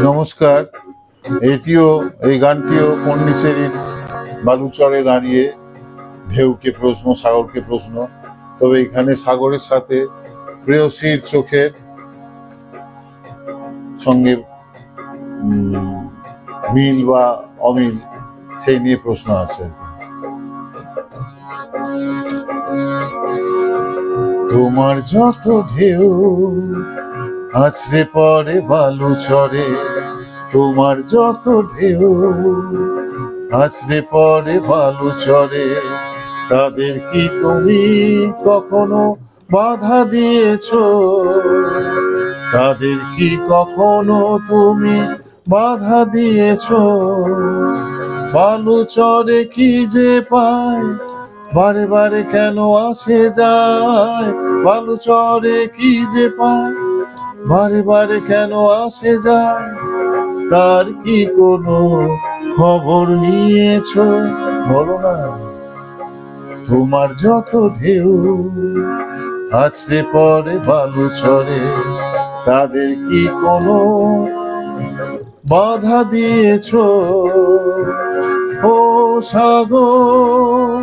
নমস্কার। এই গানটিও পন্ডিচেরির বালুচরে দাঁড়িয়ে ঢেউকে প্রশ্ন, সাগরকে প্রশ্ন। তবে এখানে সাগরের সাথে প্রেয়সীর চোখের সঙ্গে মিল বা অমিল সেই নিয়ে প্রশ্ন আছে। তোমার যত ঢেউ আছড়ে পড়ে বালুচরে, তোমার যত ঢেউ আছড়ে পড়ে বালুচরে, তাদের কি তুমি কখনো বাধা দিয়েছো? তাদের কি কখনো তুমি বাধা দিয়েছো? বালুচরে কি যে পায় বারে বারে কেন আসে যায়? বালুচরে কি যে পায় বারে বারে কেন আসে যায়? তার কি কোনো খবর নিয়েছো? বলো না। তোমার যত ঢেউ আছড়ে পড়ে বালুচরে, তাদের কি কোনো বাধা দিয়েছো? ও সাগর,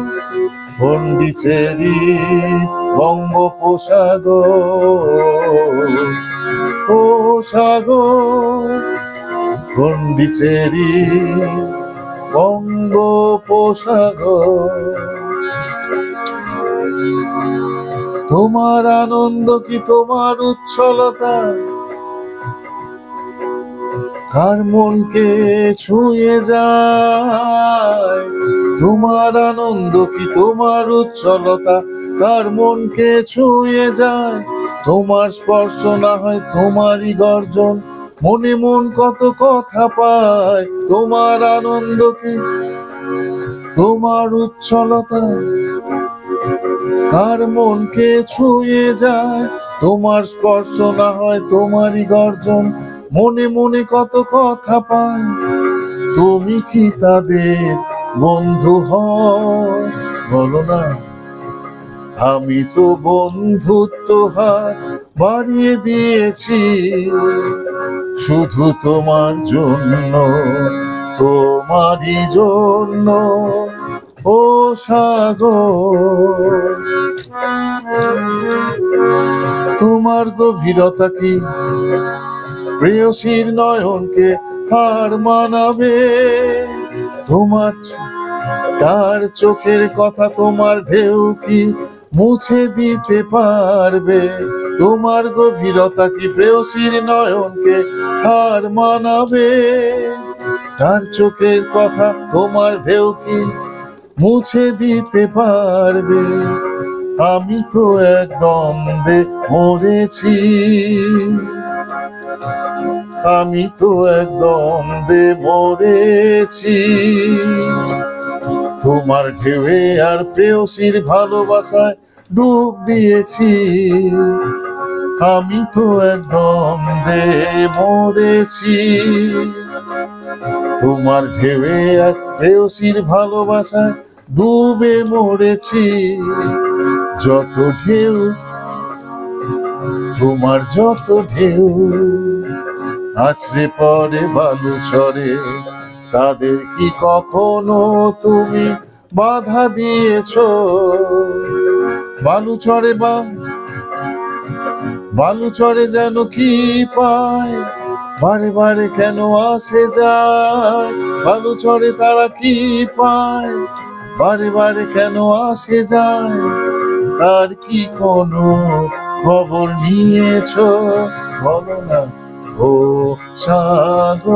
পন্ডিচেরি বঙ্গোপসাগর, ও সাগর, পন্ডিচেরি বঙ্গোপসাগর। তোমার আনন্দ কি তোমার উচ্ছলতা কার মনকে ছুঁয়ে যায়? তোমার আনন্দ কি তোমার উচ্ছলতা কার মনকে ছুঁয়ে যায়? তোমার স্পর্শ না হয় তোমারই গর্জন, মনে মন কত কথা পায়। তোমার আনন্দ কি তোমার উচ্ছলতা কার মনকে ছুঁয়ে যায়? তোমার স্পর্শ না হয় তোমারই গর্জন, মনে মনে কত কথা পায়। তুমি কি তাদের বন্ধু হও? বলো না। আমি তো বন্ধুত্ব হাত বাড়িয়ে দিয়েছি শুধু তোমার জন্য, তোমারই জন্য। ও সাগর, তোমার গভীরতা কি প্রেয়সীর নয়নকে হার মানাবে? তোমার তার চোখের কথা তোমার ঢেউ কি মুছে দিতে পারবে? তোমার গভীরতা কি প্রেয়সীর নয়নকে হার মানাবে? তার চোখের কথা তোমার ঢেউ কি মুছে দিতে পারবে? আমি তো এক দ্বন্দ্বে মরেছি, আমি তো এক দ্বন্দ্বে মরেছি। তোমার ঢেউয়ে আর প্রেয়সীর ভালোবাসায় ডুব দিয়েছি। আমি তো এক দ্বন্দ্বে মরেছি। তোমার ঢেউয়ে আর প্রেয়সীর ভালোবাসায় ডুবে মরেছি। যত ঢেউ তোমার যত ঢেউ আছড়ে পড়ে বালুচরে, তাদের কি কখনো তুমি বাধা দিয়েছো? বালুচরে যেন কি পায় বারে বারে কেন আসে যায়? বালুচরে তারা কি পায় বারে বারে কেন আসে যায়? তার কি কোনো খবর নিয়েছো? বলো না। ও সাগর।